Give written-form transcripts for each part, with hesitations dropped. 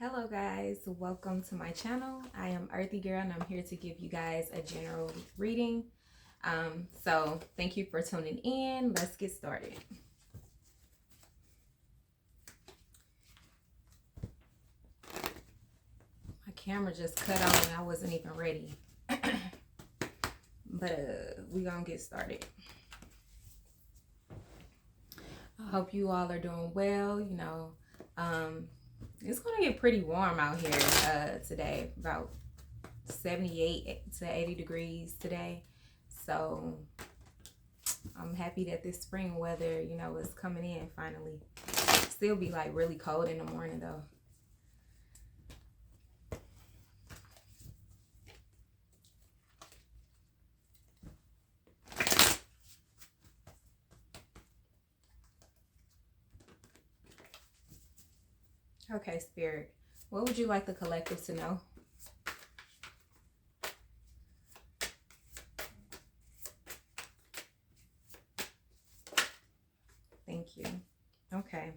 Hello guys, welcome to my channel. I am Earthy Girl and I'm here to give you guys a general reading. So thank you for tuning in. Let's get started. My camera just cut on and I wasn't even ready. But we're gonna get started. I hope you all are doing well. It's gonna get pretty warm out here today, about 78 to 80 degrees today. So I'm happy that this spring weather, is coming in finally. Still be like really cold in the morning though. Okay, Spirit, what would you like the collective to know? Thank you. Okay,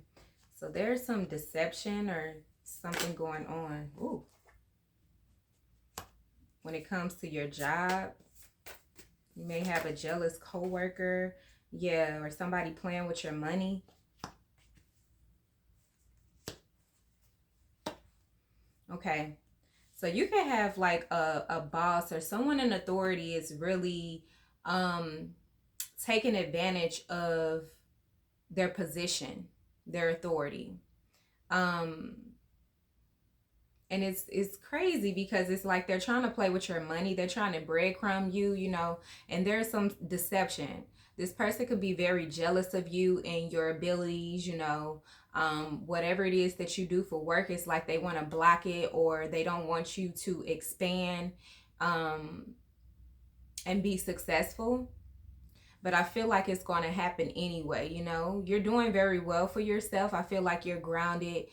so there's some deception or something going on. Ooh. When it comes to your job, you may have a jealous coworker, yeah, or somebody playing with your money. Okay, so you can have like a boss or someone in authority is really taking advantage of their position, their authority. And it's crazy because it's like they're trying to play with your money. They're trying to breadcrumb you, and there's some deception. This person could be very jealous of you and your abilities, whatever it is that you do for work. It's like they want to block it or they don't want you to expand and be successful. But I feel like it's going to happen anyway. You're doing very well for yourself. I feel like you're grounded.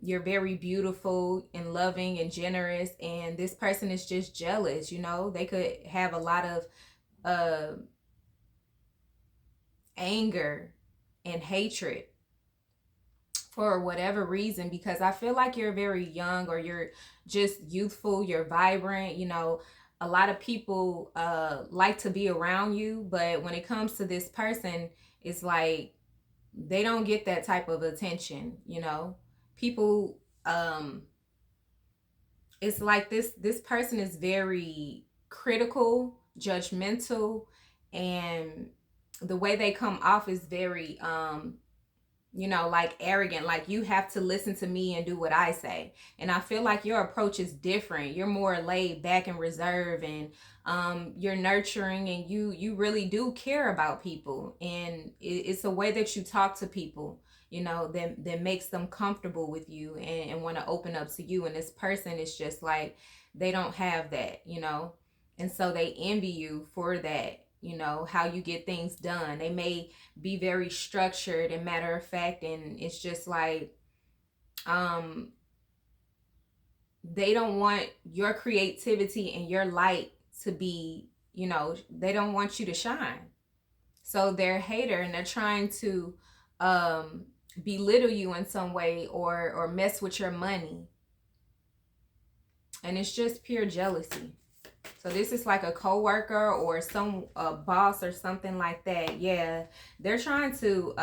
You're very beautiful and loving and generous. And this person is just jealous. They could have a lot of anger and hatred for whatever reason, because I feel like you're very young or you're just youthful. You're vibrant. A lot of people like to be around you, but when it comes to this person, it's like they don't get that type of attention. People, it's like this person is very critical, judgmental, and the way they come off is very like arrogant, like you have to listen to me and do what I say. And I feel like your approach is different. You're more laid back and reserved, and you're nurturing, and you really do care about people. And it's a way that you talk to people, that makes them comfortable with you and want to open up to you. And this person is just like, they don't have that, and so they envy you for that, how you get things done. They may be very structured and matter of fact, and it's just like they don't want your creativity and your light to be, they don't want you to shine. So they're a hater and they're trying to belittle you in some way or mess with your money. And it's just pure jealousy. So this is like a coworker or some boss or something like that. Yeah, they're trying to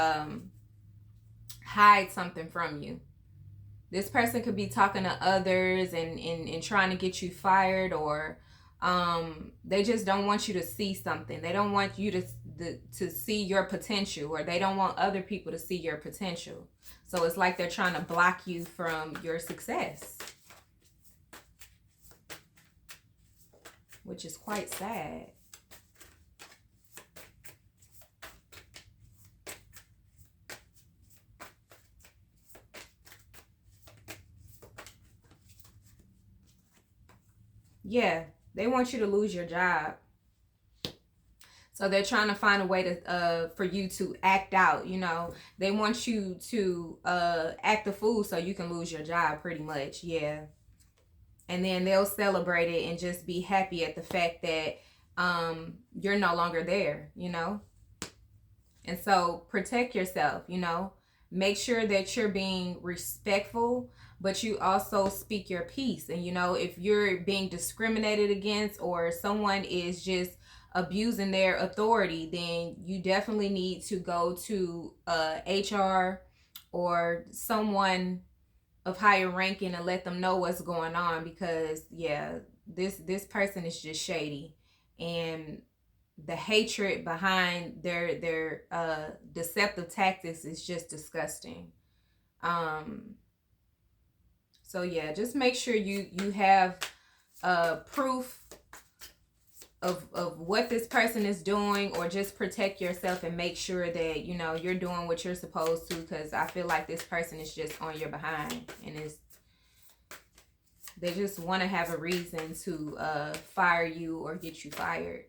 hide something from you. This person could be talking to others and trying to get you fired, or they just don't want you to see something. They don't want you to see your potential, or they don't want other people to see your potential. So it's like they're trying to block you from your success, which is quite sad. Yeah, they want you to lose your job. So they're trying to find a way to for you to act out, They want you to act a fool so you can lose your job, pretty much. Yeah. And then they'll celebrate it and just be happy at the fact that you're no longer there, And so protect yourself, make sure that you're being respectful, but you also speak your piece. And if you're being discriminated against, or someone is just abusing their authority, then you definitely need to go to HR or someone of higher ranking and let them know what's going on, because yeah, this person is just shady. And the hatred behind their deceptive tactics is just disgusting. um so yeah, just make sure you have proof of what this person is doing, or just protect yourself and make sure that you're doing what you're supposed to, because I feel like this person is just on your behind, and they just want to have a reason to fire you or get you fired.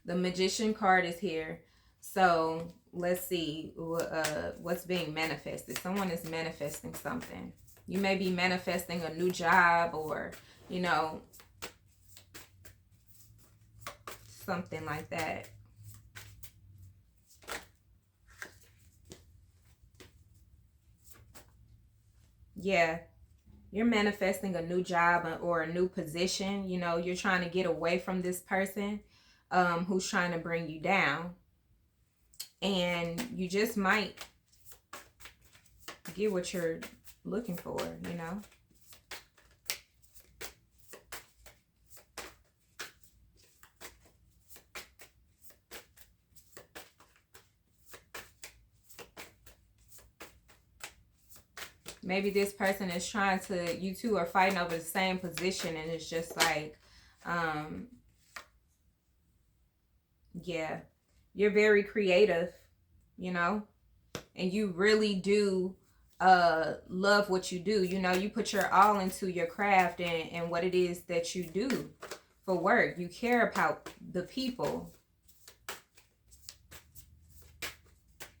The Magician card is here. So let's see what's being manifested. Someone is manifesting something. You may be manifesting a new job, or something like that. Yeah, you're manifesting a new job or a new position. You're trying to get away from this person who's trying to bring you down. And you just might get what you're looking for. Maybe this person is trying to, you two are fighting over the same position, and it's just like, yeah, you're very creative, and you really do love what you do. You put your all into your craft and what it is that you do for work. You care about the people.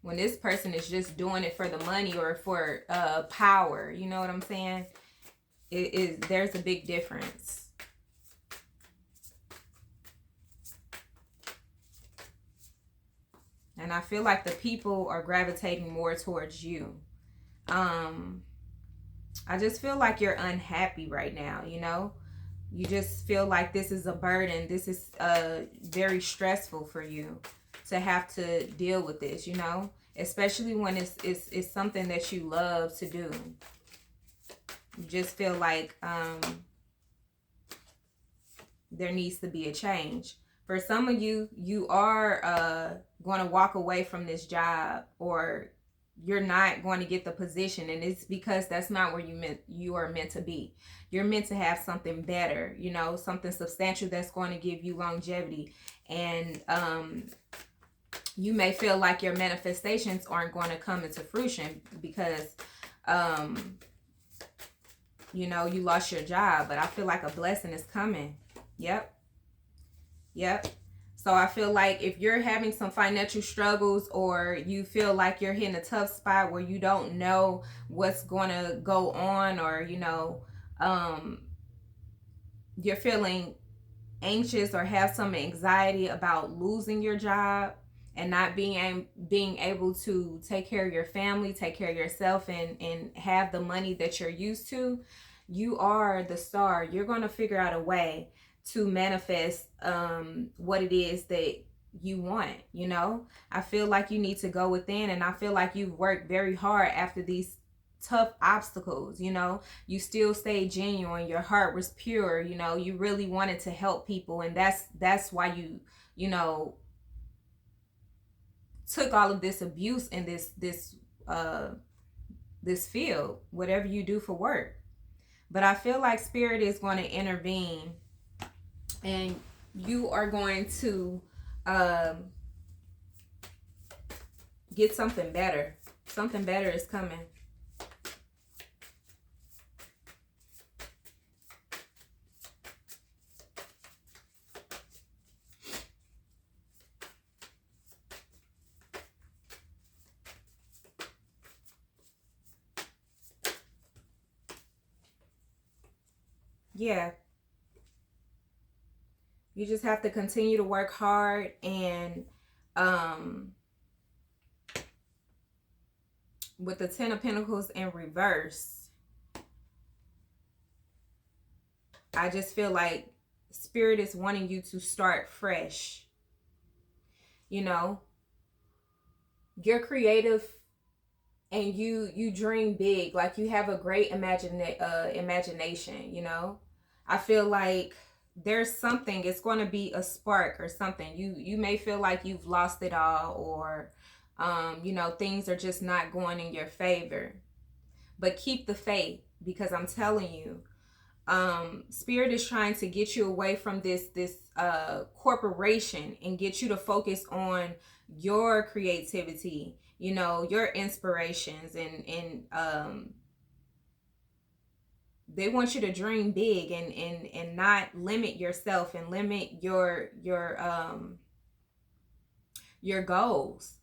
When this person is just doing it for the money or for power, you know what I'm saying? There's a big difference. And I feel like the people are gravitating more towards you. I just feel like you're unhappy right now, You just feel like this is a burden. This is very stressful for you to have to deal with this, Especially when it's something that you love to do. You just feel like there needs to be a change. For some of you, you are going to walk away from this job, or you're not going to get the position, and it's because that's not where you are meant to be. You're meant to have something better, something substantial that's going to give you longevity. And you may feel like your manifestations aren't going to come into fruition because you lost your job, but I feel like a blessing is coming. Yep. So I feel like if you're having some financial struggles, or you feel like you're hitting a tough spot where you don't know what's going to go on, or you're feeling anxious or have some anxiety about losing your job and not being able to take care of your family, take care of yourself, and have the money that you're used to, you are the star. You're going to figure out a way to manifest what it is that you want. I feel like you need to go within, and I feel like you've worked very hard after these tough obstacles. You still stayed genuine. Your heart was pure. You really wanted to help people, and that's why you took all of this abuse in this field, whatever you do for work. But I feel like spirit is going to intervene, and you are going to get something better. Something better is coming. Yeah, you just have to continue to work hard. And um with the 10 of Pentacles in reverse, I just feel like Spirit is wanting you to start fresh. You know, you're creative and you dream big. Like, you have a great imagination, you know. I feel like there's something, it's going to be a spark or something. You may feel like you've lost it all, or you know, things are just not going in your favor. But keep the faith, because I'm telling you, Spirit is trying to get you away from this corporation and get you to focus on your creativity, you know, your inspirations. And they want you to dream big, and not limit yourself and limit your goals.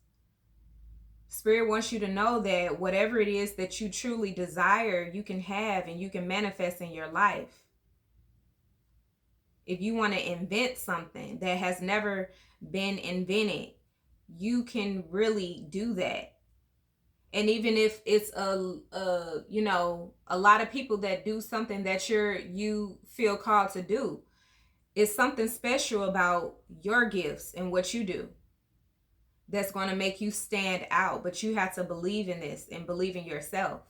Spirit wants you to know that whatever it is that you truly desire, you can have and you can manifest in your life. If you want to invent something that has never been invented, you can really do that. And even if it's you know, a lot of people that do something that you feel called to do, it's something special about your gifts and what you do that's going to make you stand out. But you have to believe in this and believe in yourself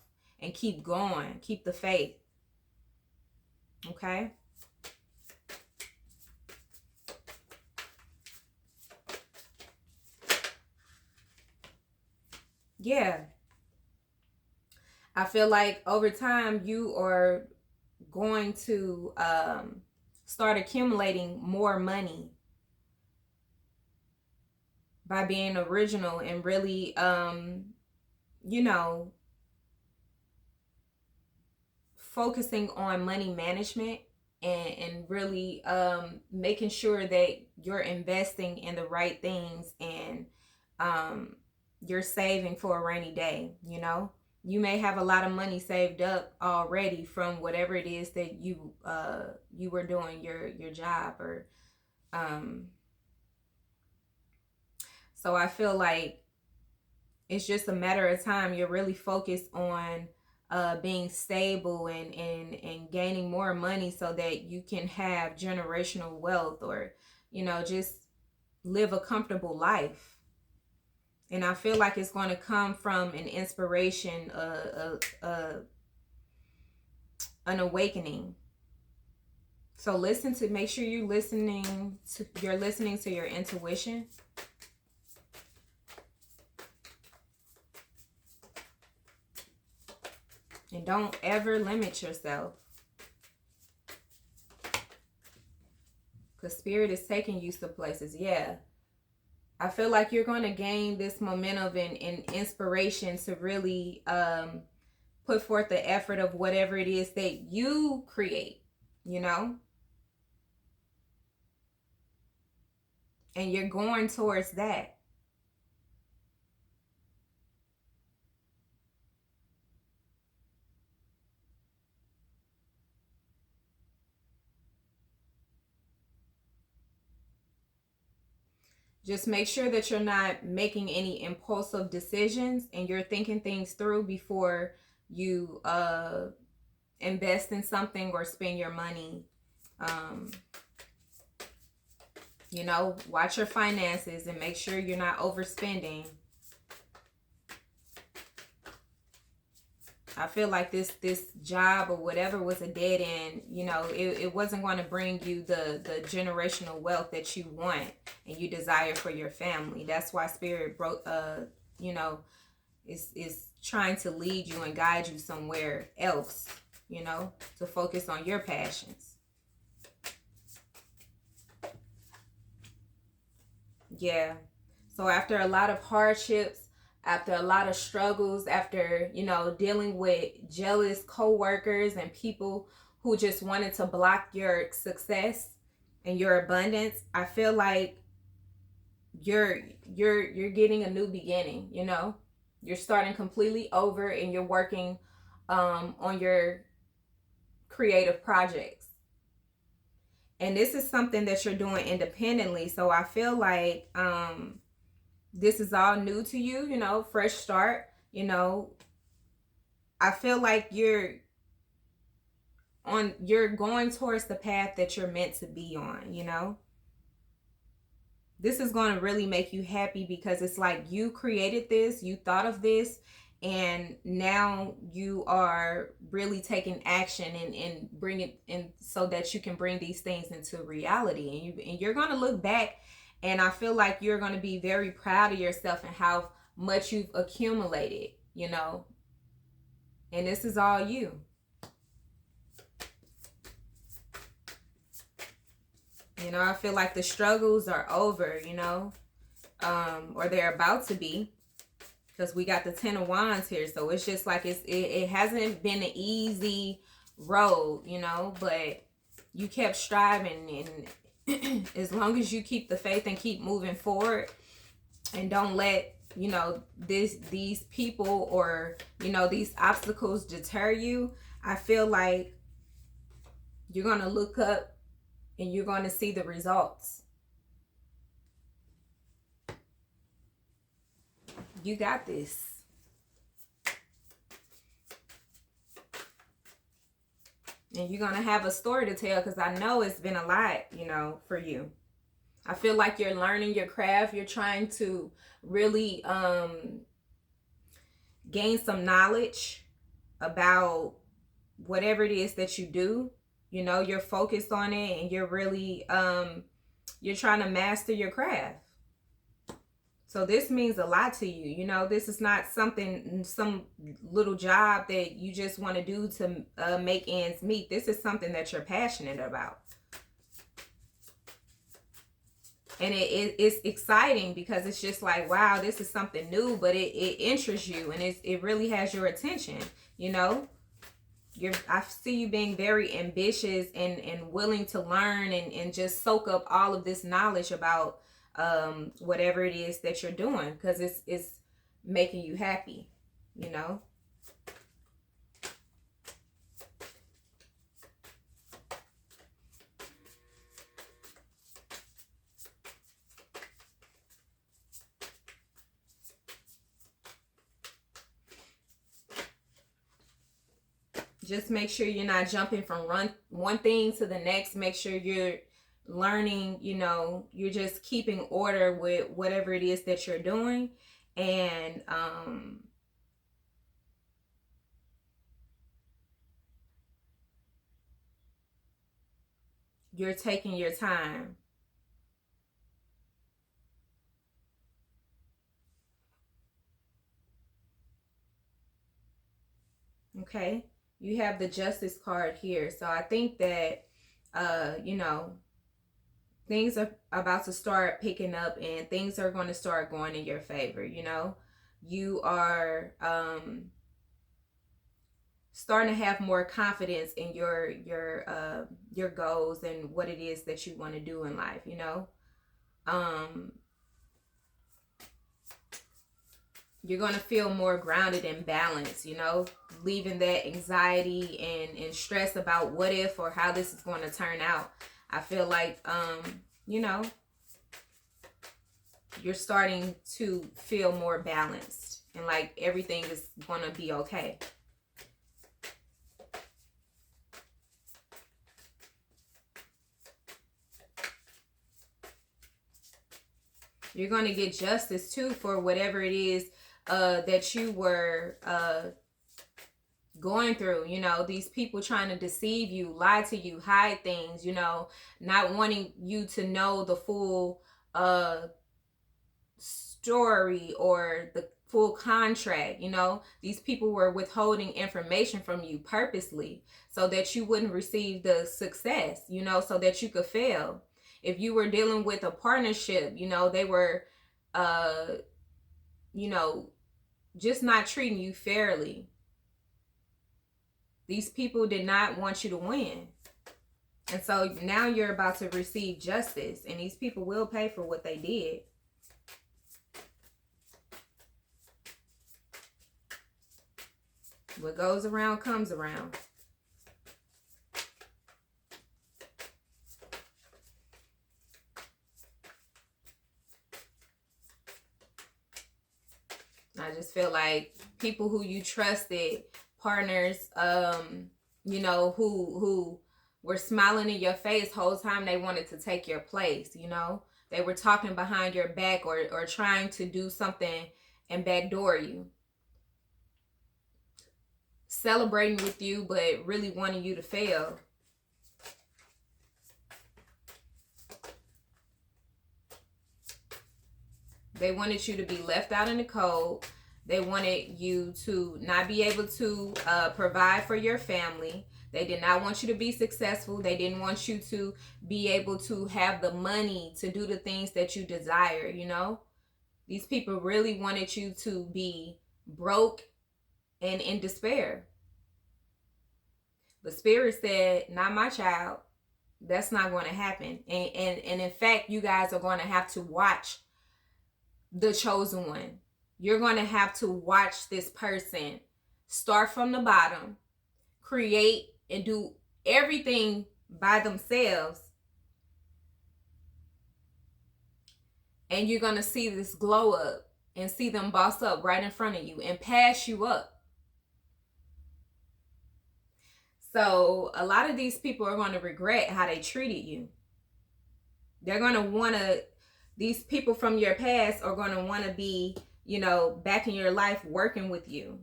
and keep going, keep the faith. Okay. Yeah, I feel like over time you are going to start accumulating more money by being original and really, you know, focusing on money management, and really making sure that you're investing in the right things, and um, you're saving for a rainy day, you know. You may have a lot of money saved up already from whatever it is that you were doing, your job, or um so I feel like it's just a matter of time. You're really focused on being stable and gaining more money so that you can have generational wealth, or you know, just live a comfortable life. And I feel like it's going to come from an inspiration, an awakening. So make sure you're listening to your intuition. And don't ever limit yourself, because Spirit is taking you to places. Yeah, I feel like you're going to gain this momentum and inspiration to really put forth the effort of whatever it is that you create, you know, and you're going towards that. Just make sure that you're not making any impulsive decisions, and you're thinking things through before you invest in something or spend your money. Um, you know, watch your finances and make sure you're not overspending. I feel like this job or whatever was a dead end. You know, it wasn't going to bring you the generational wealth that you want and you desire for your family. That's why Spirit broke you know, is trying to lead you and guide you somewhere else, you know, to focus on your passions. Yeah. So after a lot of hardships, after a lot of struggles, after, you know, dealing with jealous coworkers and people who just wanted to block your success and your abundance, I feel like you're you're getting a new beginning, you know. You're starting completely over, and you're working on your creative projects. And this is something that you're doing independently. So I feel like this is all new to you, you know, fresh start. You know, I feel like you're going towards the path that you're meant to be on, you know. This is going to really make you happy because it's like you created this, you thought of this, and now you are really taking action and bring it in so that you can bring these things into reality. And you're going to look back, and I feel like you're going to be very proud of yourself and how much you've accumulated, you know. And this is all you. You know, I feel like the struggles are over, you know, or they're about to be, because we got the 10 of Wands here. So it's just like it hasn't been an easy road, you know, but you kept striving, and as long as you keep the faith and keep moving forward and don't let, you know, these people or, you know, these obstacles deter you, I feel like you're going to look up and you're going to see the results. You got this. And you're going to have a story to tell, because I know it's been a lot, you know, for you. I feel like you're learning your craft. You're trying to really gain some knowledge about whatever it is that you do. You know, you're focused on it, and you're really you're trying to master your craft. So this means a lot to you. You know, this is not some little job that you just want to do to make ends meet. This is something that you're passionate about. And it's exciting because it's just like, wow, this is something new, but it interests you, and it really has your attention, you know. I see you being very ambitious and willing to learn and just soak up all of this knowledge about whatever it is that you're doing, because it's making you happy, you know. Just make sure you're not jumping from one thing to the next. Make sure you're learning, you know, you're just keeping order with whatever it is that you're doing. And you're taking your time. Okay, you have the Justice card here. So I think that you know, things are about to start picking up, and things are going to start going in your favor. You know, you are starting to have more confidence in your goals and what it is that you want to do in life, you know. You're going to feel more grounded and balanced, you know, leaving that anxiety and stress about what if or how this is going to turn out. I feel like you know, you're starting to feel more balanced, and like everything is going to be okay. You're going to get justice too for whatever it is that you were going through. You know, these people trying to deceive you, lie to you, hide things, you know, not wanting you to know the full story or the full contract. You know, these people were withholding information from you purposely so that you wouldn't receive the success, you know, so that you could fail. If you were dealing with a partnership, you know, they were you know, just not treating you fairly. These people did not want you to win. And so now you're about to receive justice, and these people will pay for what they did. What goes around comes around. I just feel like people who you trusted, partners, who were smiling in your face whole time they wanted to take your place, They were talking behind your back or trying to do something and backdoor you. Celebrating with you, but really wanting you to fail. They wanted you to be left out in the cold. They wanted you to not be able to provide for your family. They did not want you to be successful. They didn't want you to be able to have the money to do the things that you desire, These people really wanted you to be broke and in despair. But Spirit said, not my child. That's not going to happen. And in fact, you guys are going to have to watch the chosen one. You're going to have to watch this person start from the bottom, create and do everything by themselves. And you're going to see this glow up and see them boss up right in front of you and pass you up. So a lot of these people are going to regret how they treated you. They're going to want to, these people from your past are going to want to be, back in your life working with you,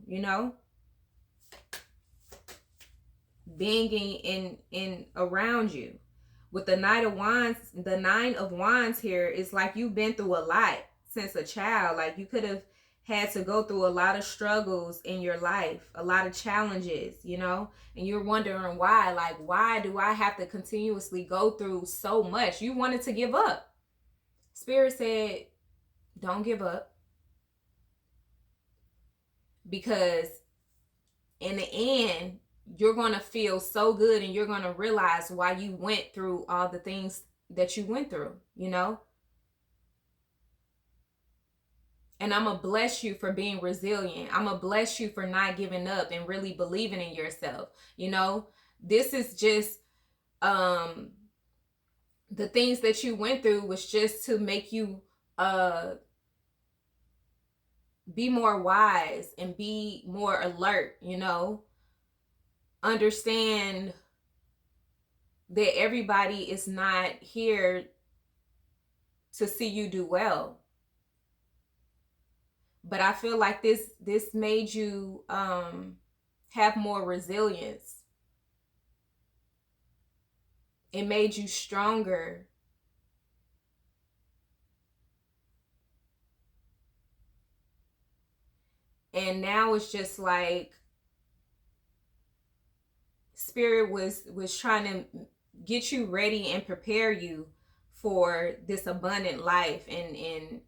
being in around you. With the Knight of Wands, the 9 of Wands here, it's like you've been through a lot since a child. Like you could have had to go through a lot of struggles in your life, a lot of challenges, and you're wondering why. Like, why do I have to continuously go through so much? You wanted to give up. Spirit said, don't give up. Because in the end, you're going to feel so good and you're going to realize why you went through all the things that you went through, And I'm going to bless you for being resilient. I'm going to bless you for not giving up and really believing in yourself. This is just the things that you went through was just to make you be more wise and be more alert, Understand that everybody is not here to see you do well. But I feel like this made you have more resilience. It made you stronger. And now it's just like Spirit was trying to get you ready and prepare you for this abundant life. And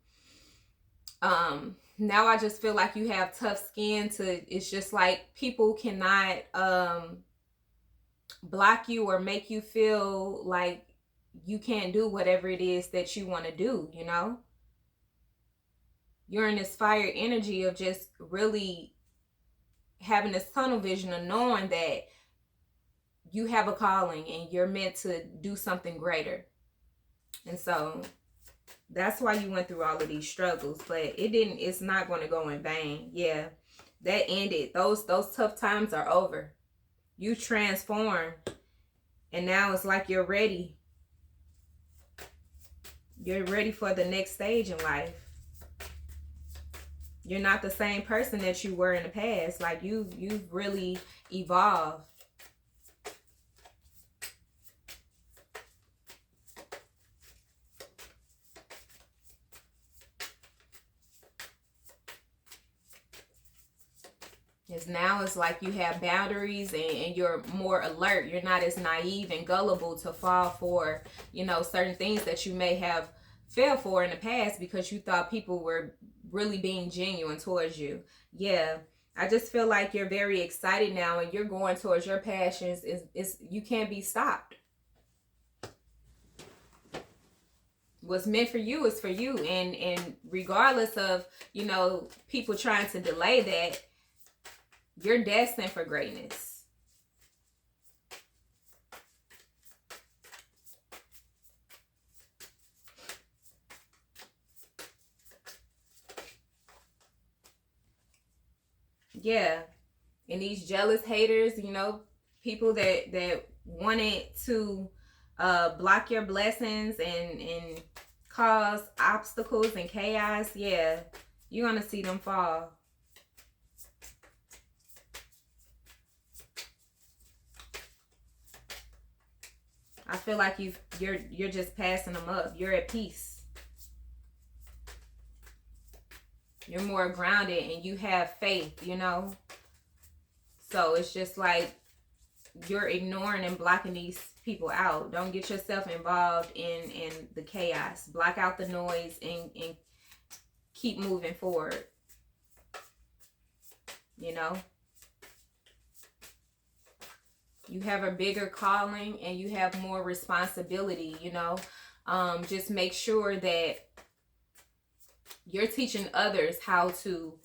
now I just feel like you have tough skin it's just like people cannot block you or make you feel like you can't do whatever it is that you want to do, You're in this fire energy of just really having this tunnel vision of knowing that you have a calling and you're meant to do something greater. And so that's why you went through all of these struggles, but it's not going to go in vain. Yeah, that ended. Those tough times are over. You transformed and now it's like you're ready. You're ready for the next stage in life. You're not the same person that you were in the past. Like you've really evolved. Now it's like you have boundaries and you're more alert. You're not as naive and gullible to fall for, certain things that you may have fell for in the past because you thought people were really being genuine towards you. Yeah, I just feel like you're very excited now and you're going towards your passions. You can't be stopped. What's meant for you is for you. And regardless of, people trying to delay that, you're destined for greatness. Yeah. And these jealous haters, you know, people that wanted to block your blessings and cause obstacles and chaos, yeah, you're gonna see them fall. I feel like you're just passing them up. You're at peace. You're more grounded and you have faith, you know. So it's just like you're ignoring and blocking these people out. Don't get yourself involved in the chaos. Block out the noise and keep moving forward. You know, you have a bigger calling and you have more responsibility, you know. Just make sure that you're teaching others how to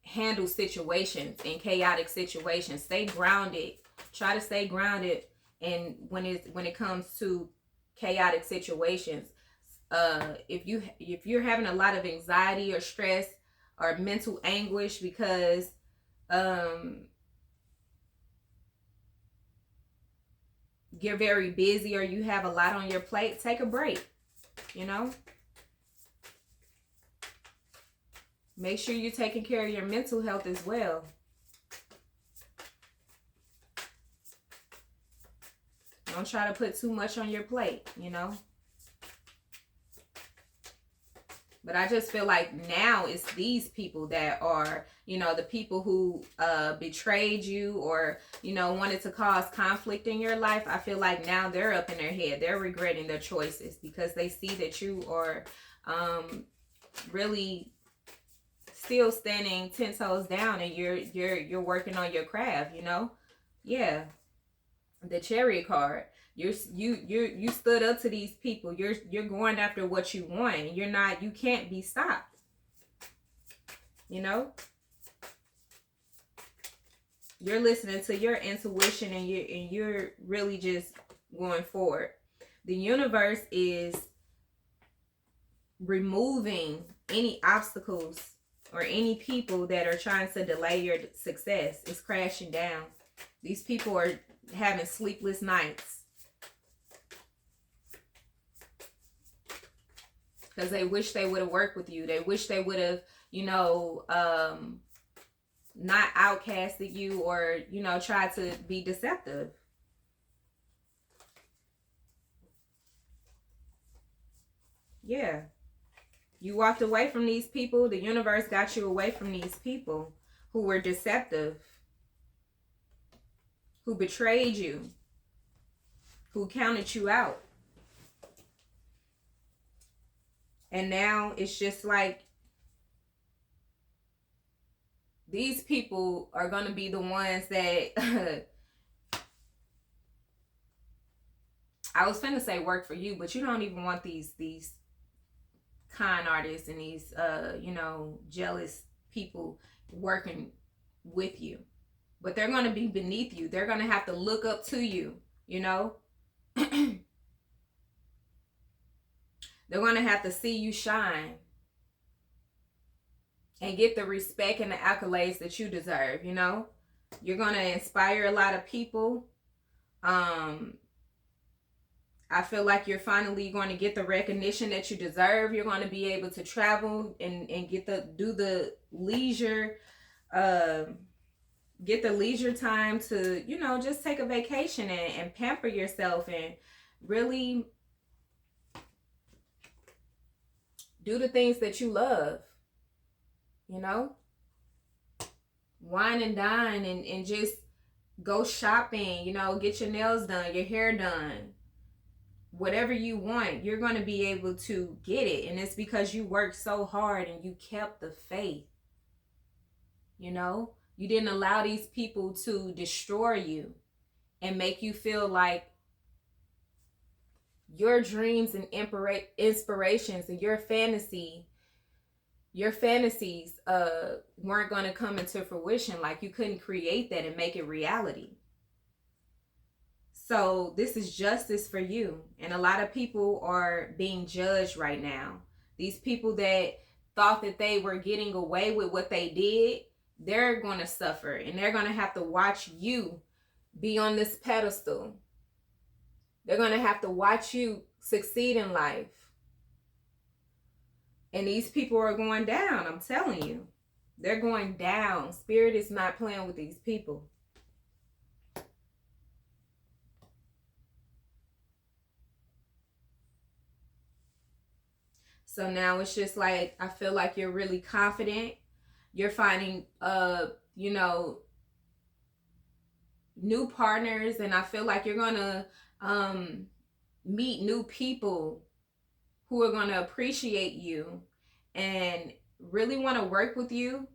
handle situations in chaotic situations. Stay grounded. Try to stay grounded. And when it comes to chaotic situations, if you're having a lot of anxiety or stress or mental anguish because you're very busy or you have a lot on your plate, take a break. You know, make sure you're taking care of your mental health as well. Don't try to put too much on your plate, you know. But I just feel like now it's these people that are, you know, the people who betrayed you or, you know, wanted to cause conflict in your life. I feel like now they're up in their head. They're regretting their choices because they see that you are really still standing 10 toes down and you're working on your craft, you know. Yeah. The Chariot card. You stood up to these people. You're going after what you want. You can't be stopped. You know? You're listening to your intuition and you're really just going forward. The universe is removing any obstacles or any people that are trying to delay your success. It's crashing down. These people are having sleepless nights because they wish they would have worked with you. They wish they would have, you know, not outcasted you or, you know, tried to be deceptive. Yeah. You walked away from these people. The universe got you away from these people who were deceptive, who betrayed you, who counted you out. And now it's just like these people are going to be the ones that I was finna say work for you, but you don't even want these con artists and these you know, jealous people working with you. But they're going to be beneath you. They're going to have to look up to you, you know. They're going to have to see you shine and get the respect and the accolades that you deserve, you know. You're going to inspire a lot of people. I feel like you're finally going to get the recognition that you deserve. You're going to be able to travel and do the leisure, get the leisure time to, you know, just take a vacation and pamper yourself and really do the things that you love, you know. Wine and dine and just go shopping, you know, get your nails done, your hair done. Whatever you want, you're going to be able to get it. And it's because you worked so hard and you kept the faith. You know, you didn't allow these people to destroy you and make you feel like your dreams and inspirations and your fantasies weren't going to come into fruition. Like you couldn't create that and make it reality. So this is justice for you. And a lot of people are being judged right now. These people that thought that they were getting away with what they did, they're going to suffer, and they're going to have to watch you be on this pedestal. They're going to have to watch you succeed in life. And these people are going down, I'm telling you. They're going down. Spirit is not playing with these people. So now it's just like, I feel like you're really confident. You're finding, you know, new partners, and I feel like you're going to meet new people who are going to appreciate you and really want to work with you.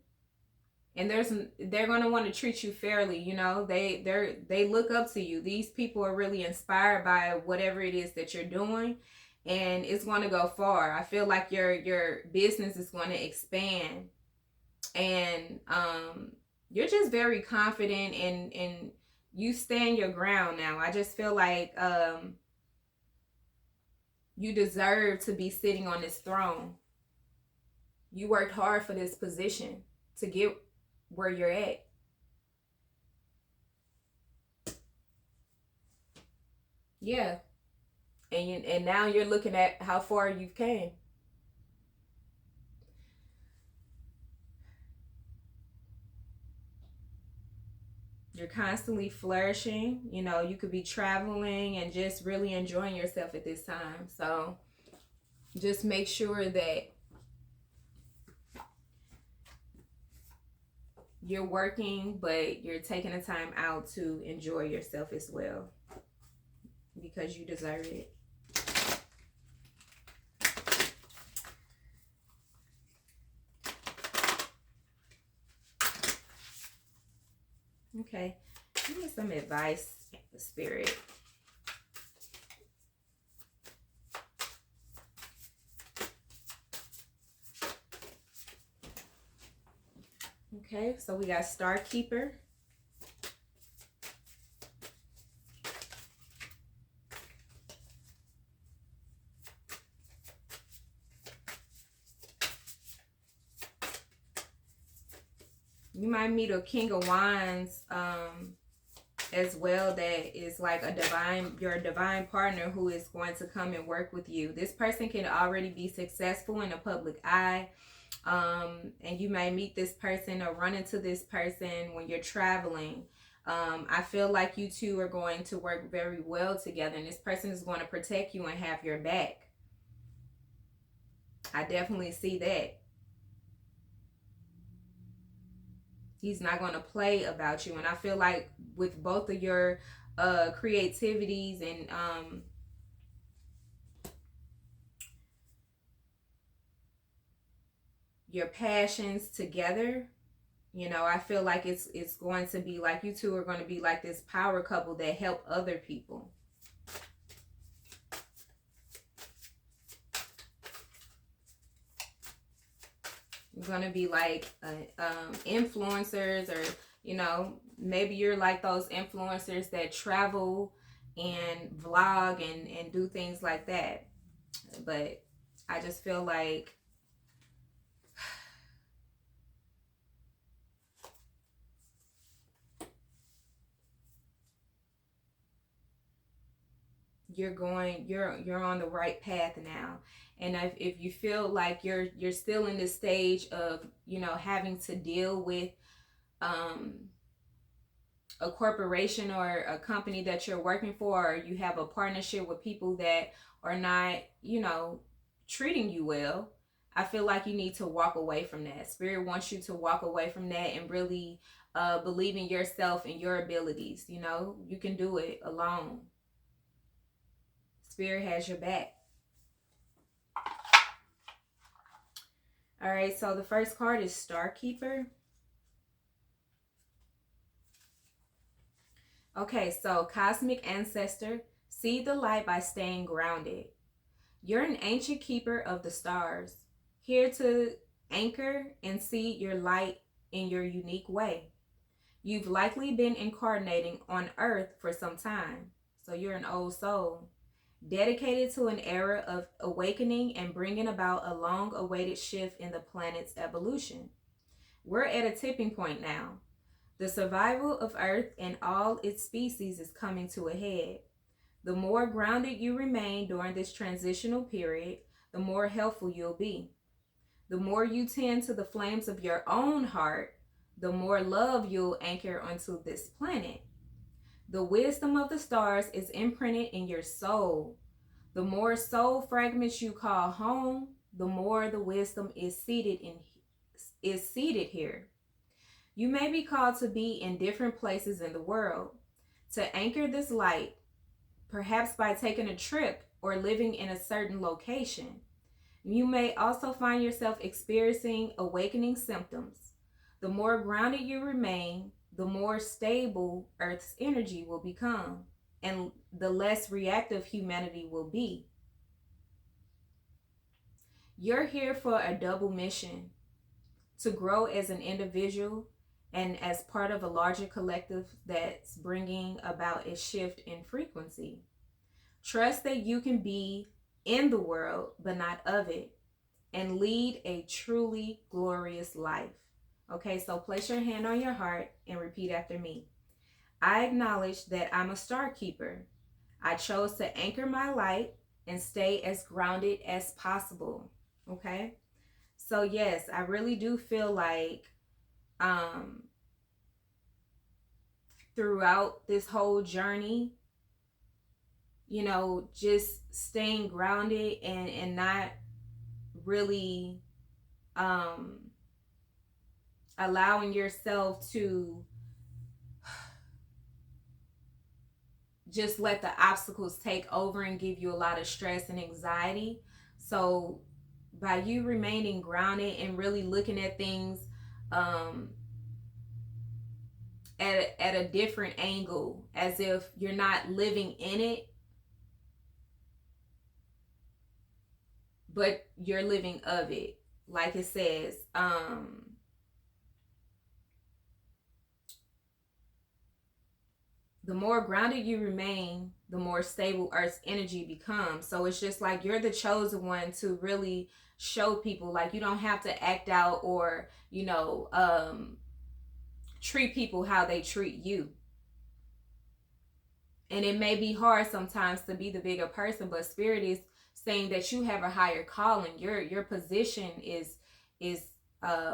And they're going to want to treat you fairly. You know, they look up to you. These people are really inspired by whatever it is that you're doing, and it's going to go far. I feel like your business is going to expand, and you're just very confident, and you stand your ground now. I just feel like you deserve to be sitting on this throne. You worked hard for this position to get where you're at. Yeah. And now you're looking at how far you've came. You're constantly flourishing. You know, you could be traveling and just really enjoying yourself at this time. So just make sure that you're working, but you're taking the time out to enjoy yourself as well, because you deserve it. Okay, give me some advice, Spirit. Okay, so we got Star Keeper. You might meet a King of Wands as well, that is like your divine partner who is going to come and work with you. This person can already be successful in the public eye. And you may meet this person or run into this person when you're traveling. I feel like you two are going to work very well together, and this person is going to protect you and have your back. I definitely see that. He's not going to play about you. And I feel like with both of your creativities and your passions together, you know, I feel like it's going to be like you two are going to be like this power couple that help other people. You're going to be like influencers, or, you know, maybe you're like those influencers that travel and vlog and do things like that. But I just feel like you're on the right path now. And if you feel like you're still in this stage of, you know, having to deal with a corporation or a company that you're working for, or you have a partnership with people that are not, you know, treating you well, I feel like you need to walk away from that. Spirit wants you to walk away from that and really believe in yourself and your abilities. You know, you can do it alone. Spirit has your back. All right, so the first card is Star Keeper. Okay, so Cosmic Ancestor, see the light by staying grounded. You're an ancient keeper of the stars, here to anchor and see your light in your unique way. You've likely been incarnating on Earth for some time, so you're an old soul, dedicated to an era of awakening and bringing about a long-awaited shift in the planet's evolution. We're at a tipping point now. The survival of Earth and all its species is coming to a head. The more grounded you remain during this transitional period, the more helpful you'll be. The more you tend to the flames of your own heart, the more love you'll anchor onto this planet. The wisdom of the stars is imprinted in your soul. The more soul fragments you call home, the more the wisdom is seated here. You may be called to be in different places in the world. To anchor this light, perhaps by taking a trip or living in a certain location. You may also find yourself experiencing awakening symptoms. The more grounded you remain, the more stable Earth's energy will become, and the less reactive humanity will be. You're here for a double mission: to grow as an individual and as part of a larger collective that's bringing about a shift in frequency. Trust that you can be in the world, but not of it, and lead a truly glorious life. Okay, so place your hand on your heart and repeat after me. I acknowledge that I'm a star keeper. I chose to anchor my light and stay as grounded as possible. Okay, so yes, I really do feel like um, throughout this whole journey, just staying grounded and not really allowing yourself to just let the obstacles take over and give you a lot of stress and anxiety. So by you remaining grounded and really looking at things um, at a different angle, as if you're not living in it, but you're living of it. Like it says, the more grounded you remain, the more stable Earth's energy becomes. So it's just like you're the chosen one to really show people, like, you don't have to act out or, treat people how they treat you. And it may be hard sometimes to be the bigger person, but Spirit is saying that you have a higher calling. Your position is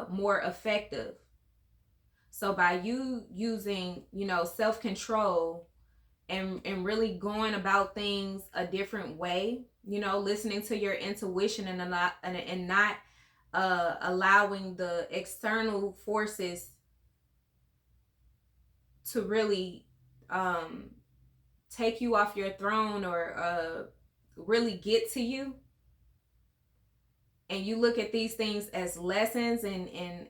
more effective. So by you using, self-control and really going about things a different way, listening to your intuition and not allowing the external forces to really take you off your throne or really get to you. And you look at these things as lessons, and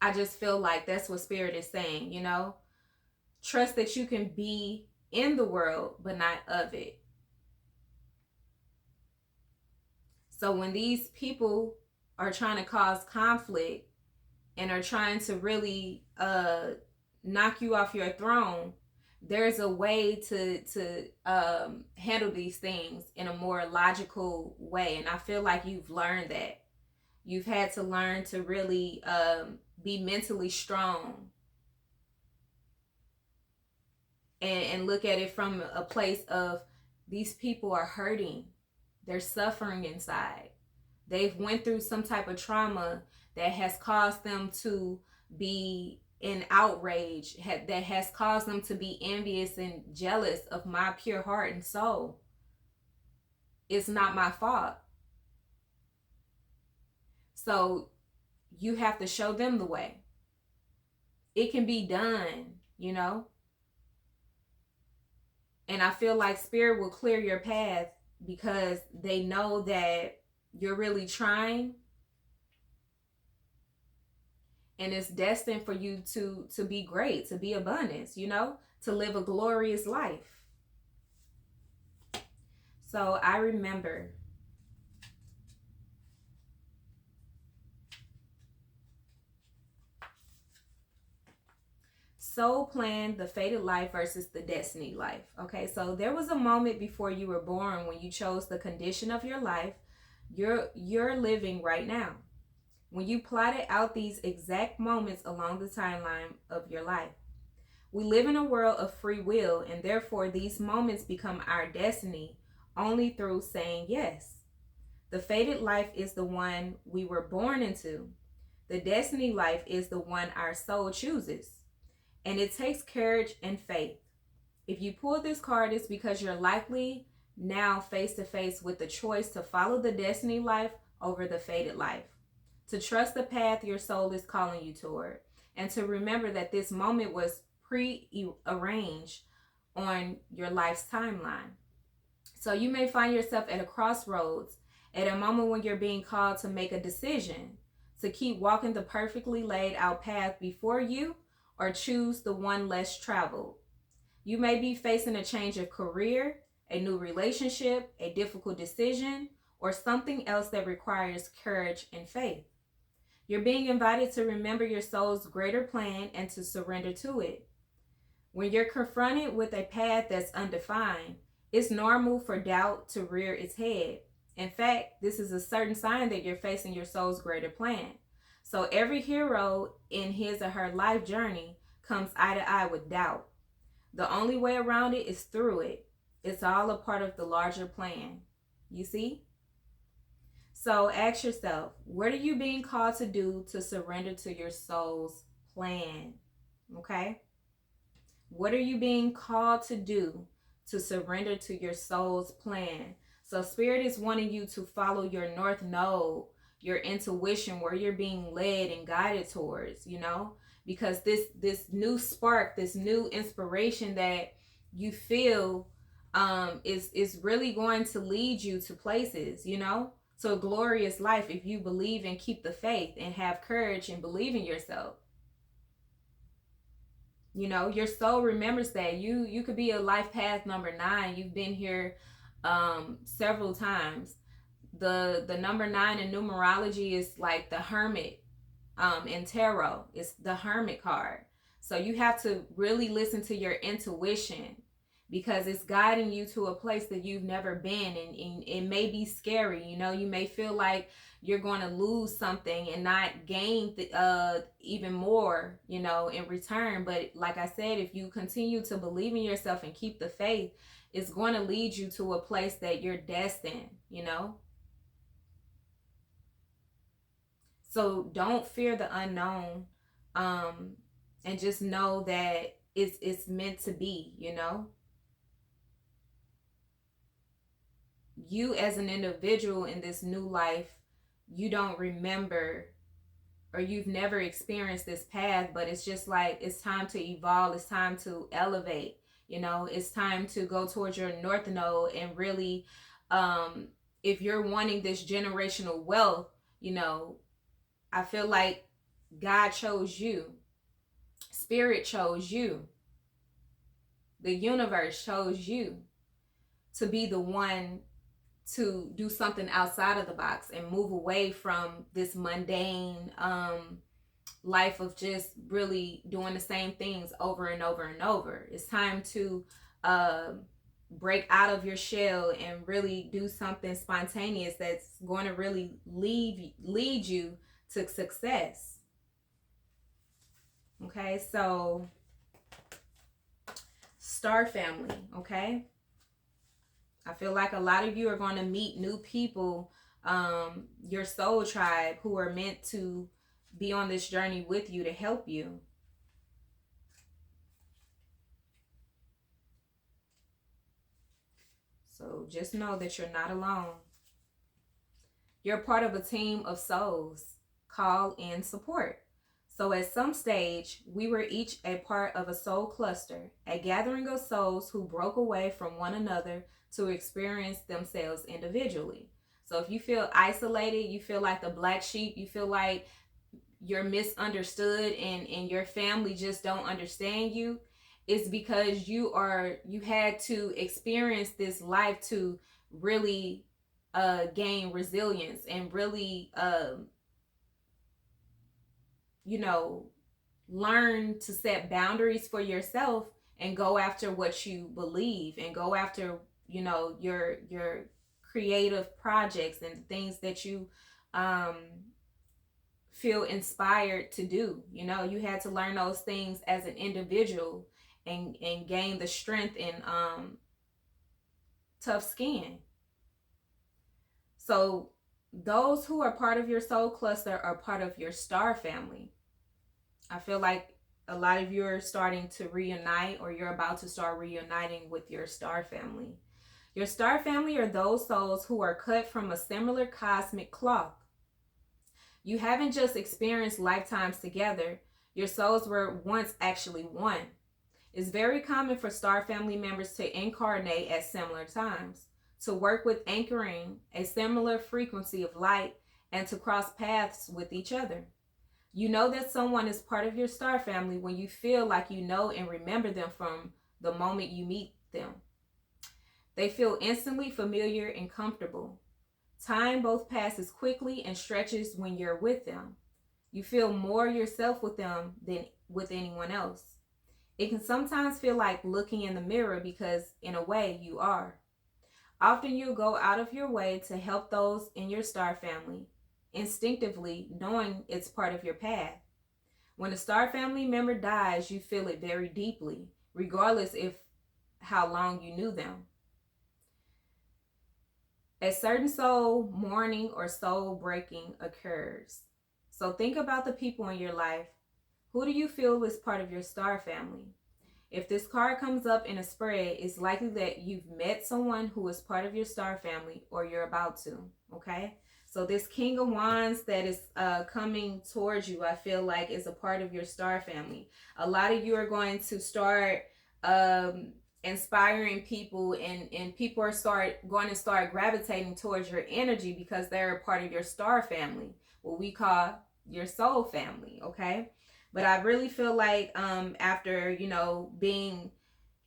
I just feel like that's what Spirit is saying, Trust that you can be in the world, but not of it. So when these people are trying to cause conflict and are trying to really knock you off your throne, there's a way to handle these things in a more logical way. And I feel like you've learned that. You've had to learn to really be mentally strong and look at it from a place of, these people are hurting. They're suffering inside. They've went through some type of trauma that has caused them to be in outrage, that has caused them to be envious and jealous of my pure heart and soul. It's not my fault. So you have to show them the way. It can be done, And I feel like Spirit will clear your path because they know that you're really trying. And it's destined for you to be great, to be abundance, to live a glorious life. So I remember soul plan, the fated life versus the destiny life. Okay, so there was a moment before you were born when you chose the condition of your life you're living right now. when you plotted out these exact moments along the timeline of your life. We live in a world of free will, and therefore these moments become our destiny only through saying yes. The fated life is the one we were born into. The destiny life is the one our soul chooses. And it takes courage and faith. If you pull this card, it's because you're likely now face to face with the choice to follow the destiny life over the fated life, to trust the path your soul is calling you toward, and to remember that this moment was pre-arranged on your life's timeline. So you may find yourself at a crossroads, at a moment when you're being called to make a decision, to keep walking the perfectly laid out path before you or choose the one less traveled. You may be facing a change of career, a new relationship, a difficult decision, or something else that requires courage and faith. You're being invited to remember your soul's greater plan and to surrender to it. When you're confronted with a path that's undefined, it's normal for doubt to rear its head. In fact, this is a certain sign that you're facing your soul's greater plan. So every hero in his or her life journey comes eye to eye with doubt. The only way around it is through it. It's all a part of the larger plan. You see? So ask yourself, what are you being called to do to surrender to your soul's plan? Okay? What are you being called to do to surrender to your soul's plan? So Spirit is wanting you to follow your north node, your intuition, where you're being led and guided towards, because this new spark, this new inspiration that you feel is really going to lead you to places, to a glorious life if you believe and keep the faith and have courage and believe in yourself. Your soul remembers that you could be a life path number 9. You've been here several times. The number 9 in numerology is like the hermit in tarot. It's the hermit card. So you have to really listen to your intuition, because it's guiding you to a place that you've never been, and it may be scary. You may feel like you're going to lose something and not gain even more, in return. But like I said, if you continue to believe in yourself and keep the faith, it's going to lead you to a place that you're destined, So don't fear the unknown, and just know that it's meant to be, You as an individual in this new life, you don't remember, or you've never experienced this path, but it's just like it's time to evolve, it's time to elevate, it's time to go towards your north node. And really, if you're wanting this generational wealth, I feel like God chose you, Spirit chose you, the universe chose you to be the one to do something outside of the box and move away from this mundane life of just really doing the same things over and over and over. It's time to break out of your shell and really do something spontaneous that's going to really lead you to success. Okay, so Star family, okay? I feel like a lot of you are going to meet new people, your soul tribe, who are meant to be on this journey with you to help you. So just know that you're not alone. You're part of a team of souls called in support. So at some stage, we were each a part of a soul cluster, a gathering of souls who broke away from one another to experience themselves individually. So if you feel isolated, you feel like the black sheep, you feel like you're misunderstood and your family just don't understand you, it's because you had to experience this life to really gain resilience and really learn to set boundaries for yourself and go after what you believe and go after your creative projects and things that you feel inspired to do. You know, you had to learn those things as an individual and gain the strength and tough skin. So those who are part of your soul cluster are part of your star family. I feel like a lot of you are starting to reunite, or you're about to start reuniting with your star family. Your star family are those souls who are cut from a similar cosmic cloth. You haven't just experienced lifetimes together, your souls were once actually one. It's very common for star family members to incarnate at similar times, to work with anchoring a similar frequency of light, and to cross paths with each other. You know that someone is part of your star family when you feel like you know and remember them from the moment you meet them. They feel instantly familiar and comfortable. Time both passes quickly and stretches when you're with them. You feel more yourself with them than with anyone else. It can sometimes feel like looking in the mirror because, in a way, you are. Often you'll go out of your way to help those in your star family, instinctively knowing it's part of your path. When a star family member dies, you feel it very deeply, regardless if how long you knew them. A certain soul mourning or soul breaking occurs. So think about the people in your life. Who do you feel is part of your star family? If this card comes up in a spread, it's likely that you've met someone who is part of your star family or you're about to, okay? So this King of Wands that is coming towards you, I feel like is a part of your star family. A lot of you are going to start inspiring people, and people are going to start gravitating towards your energy because they're a part of your star family, what we call your soul family, okay? But I really feel like after, you know, being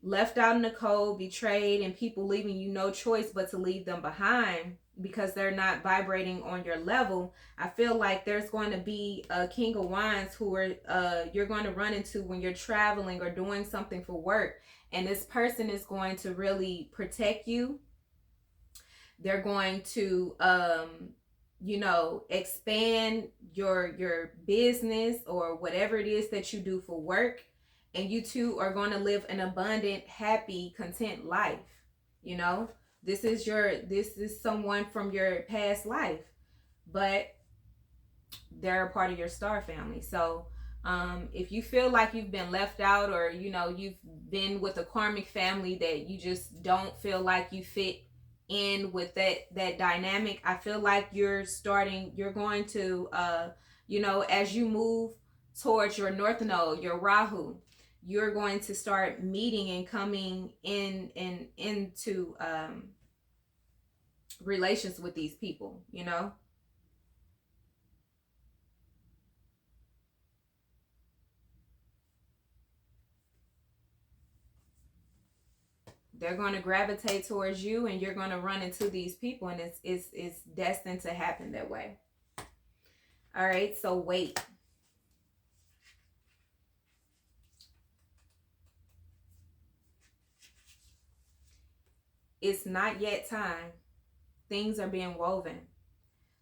left out in the cold, betrayed, and people leaving you no choice but to leave them behind because they're not vibrating on your level, I feel like there's going to be a King of Wands who are you're going to run into when you're traveling or doing something for work, and this person is going to really protect you. They're going to you know, expand your business or whatever it is that you do for work, and you two are going to live an abundant, happy, content life. You know, this is someone from your past life, but they're a part of your star family. So if you feel like you've been left out, or you know, you've been with a karmic family that you just don't feel like you fit in with that dynamic, I feel like you're going to you know, as you move towards your north node, your Rahu, you're going to start meeting and coming in and into relations with these people, you know. They're going to gravitate towards you, and you're going to run into these people, and it's destined to happen that way. All right, so wait. It's not yet time. Things are being woven.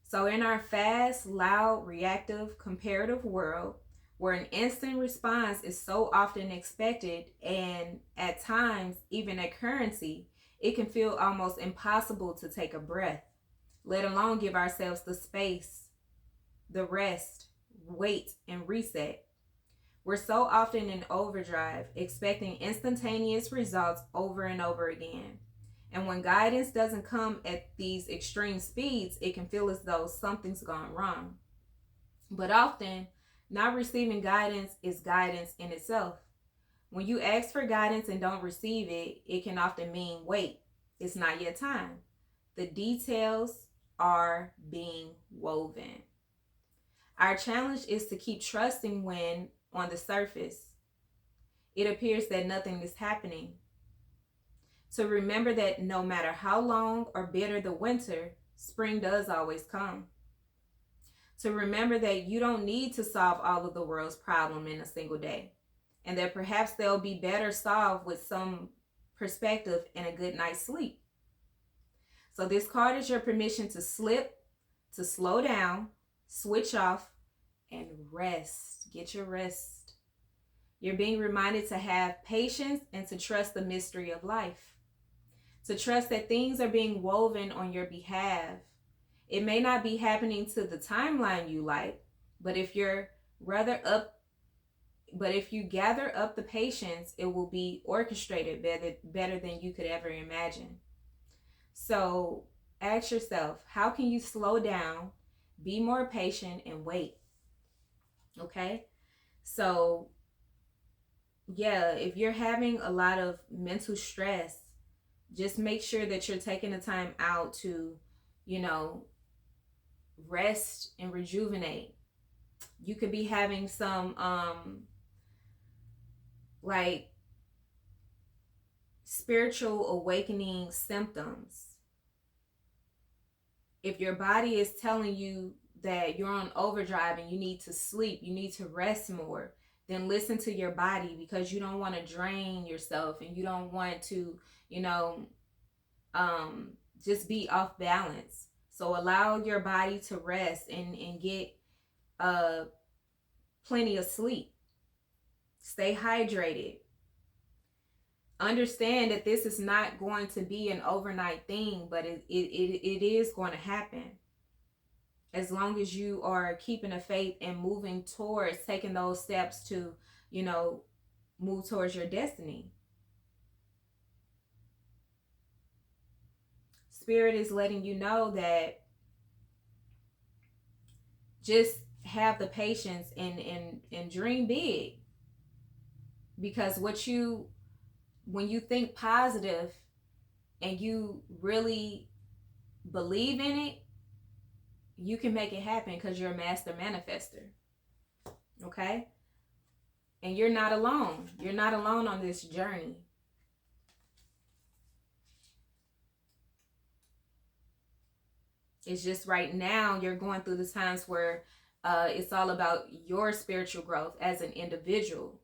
So in our fast, loud, reactive, comparative world, where an instant response is so often expected and at times even a currency, it can feel almost impossible to take a breath, let alone give ourselves the space, the rest, wait, and reset. We're so often in overdrive, expecting instantaneous results over and over again. And when guidance doesn't come at these extreme speeds, it can feel as though something's gone wrong. But often, not receiving guidance is guidance in itself. When you ask for guidance and don't receive it, it can often mean, wait, it's not yet time. The details are being woven. Our challenge is to keep trusting when, on the surface, it appears that nothing is happening. So remember that no matter how long or bitter the winter, spring does always come. To remember that you don't need to solve all of the world's problem in a single day, and that perhaps they'll be better solved with some perspective and a good night's sleep. So this card is your permission to slip, to slow down, switch off, and rest. Get your rest. You're being reminded to have patience and to trust the mystery of life. To trust that things are being woven on your behalf. It may not be happening to the timeline you like, but if you're rather up but if you gather up the patience, it will be orchestrated better than you could ever imagine. So ask yourself, how can you slow down, be more patient, and wait? Okay? So, yeah, if you're having a lot of mental stress, just make sure that you're taking the time out to, you know, rest and rejuvenate. You could be having some like spiritual awakening symptoms. If your body is telling you that you're on overdrive and you need to sleep, you need to rest more, then listen to your body, because you don't want to drain yourself and you don't want to, you know, um, just be off balance. So allow your body to rest and get uh, plenty of sleep. Stay hydrated. Understand that this is not going to be an overnight thing, but it is going to happen. As long as you are keeping the faith and moving towards taking those steps to, you know, move towards your destiny. Spirit is letting you know that just have the patience and dream big. Because when you think positive and you really believe in it, you can make it happen, because you're a master manifester. Okay? And you're not alone. You're not alone on this journey. It's just right now you're going through the times where it's all about your spiritual growth as an individual.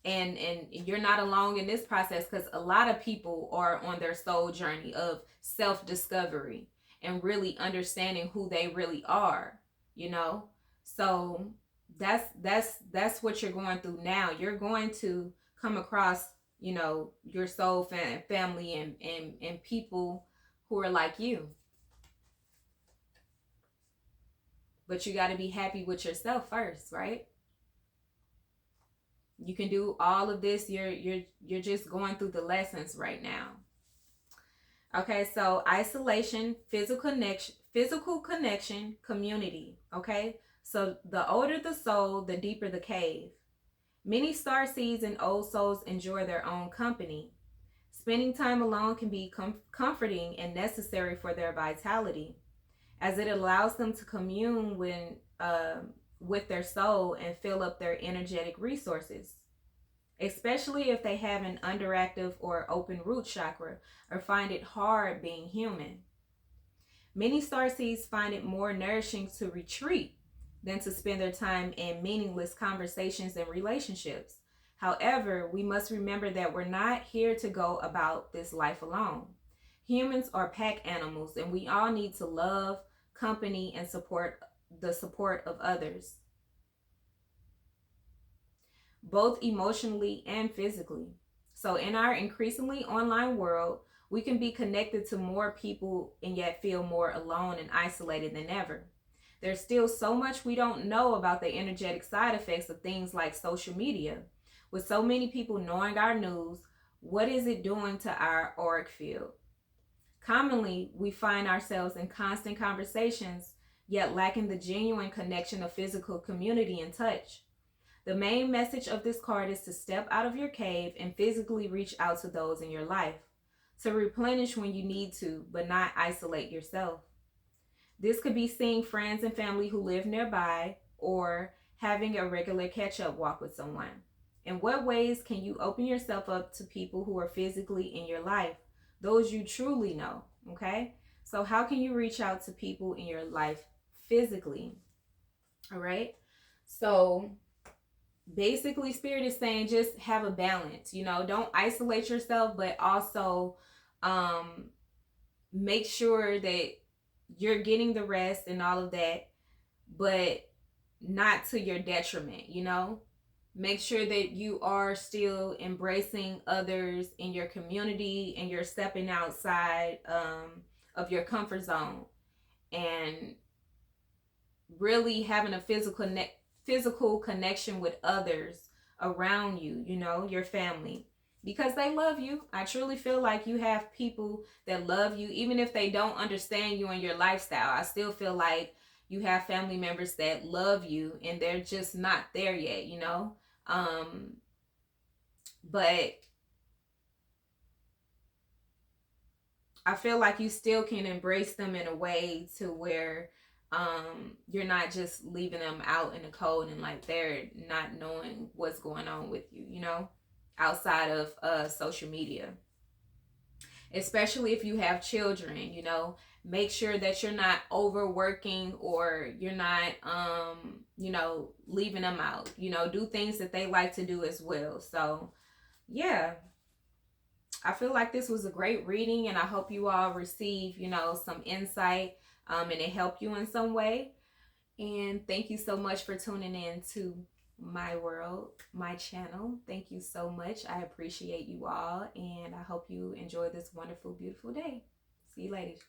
And you're not alone in this process, because a lot of people are on their soul journey of self-discovery and really understanding who they really are, you know. So that's what you're going through now. You're going to come across, you know, your soul family and people who are like you, but you got to be happy with yourself first, right? You can do all of this. You're just going through the lessons right now. Okay, so isolation, physical connection, community. Okay, so the older the soul, the deeper the cave. Many star seeds and old souls enjoy their own company. Spending time alone can be comforting and necessary for their vitality, as it allows them to commune with their soul and fill up their energetic resources, especially if they have an underactive or open root chakra or find it hard being human. Many starseeds find it more nourishing to retreat than to spend their time in meaningless conversations and relationships. However, we must remember that we're not here to go about this life alone. Humans are pack animals, and we all need to love, company, and support of others, both emotionally and physically. So, in our increasingly online world, we can be connected to more people and yet feel more alone and isolated than ever. There's still so much we don't know about the energetic side effects of things like social media. With so many people knowing our news, what is it doing to our auric field? Commonly, we find ourselves in constant conversations, yet lacking the genuine connection of physical community and touch. The main message of this card is to step out of your cave and physically reach out to those in your life, to replenish when you need to, but not isolate yourself. This could be seeing friends and family who live nearby, or having a regular catch-up walk with someone. In what ways can you open yourself up to people who are physically in your life, those you truly know? Okay, so how can you reach out to people in your life physically? All right, so basically Spirit is saying just have a balance, you know, don't isolate yourself, but also make sure that you're getting the rest and all of that, but not to your detriment, you know? Make sure that you are still embracing others in your community and you're stepping outside of your comfort zone and really having a physical connection with others around you, you know, your family, because they love you. I truly feel like you have people that love you even if they don't understand you and your lifestyle. I still feel like you have family members that love you and they're just not there yet, you know. But I feel like you still can embrace them in a way to where you're not just leaving them out in the cold and like they're not knowing what's going on with you, you know, outside of social media. Especially if you have children, you know, make sure that you're not overworking or you're not you know, leaving them out. You know, do things that they like to do as well. So, yeah, I feel like this was a great reading, and I hope you all receive, you know, some insight and it helped you in some way. And thank you so much for tuning in to my world, my channel. Thank you so much. I appreciate you all, and I hope you enjoy this wonderful, beautiful day. See you later.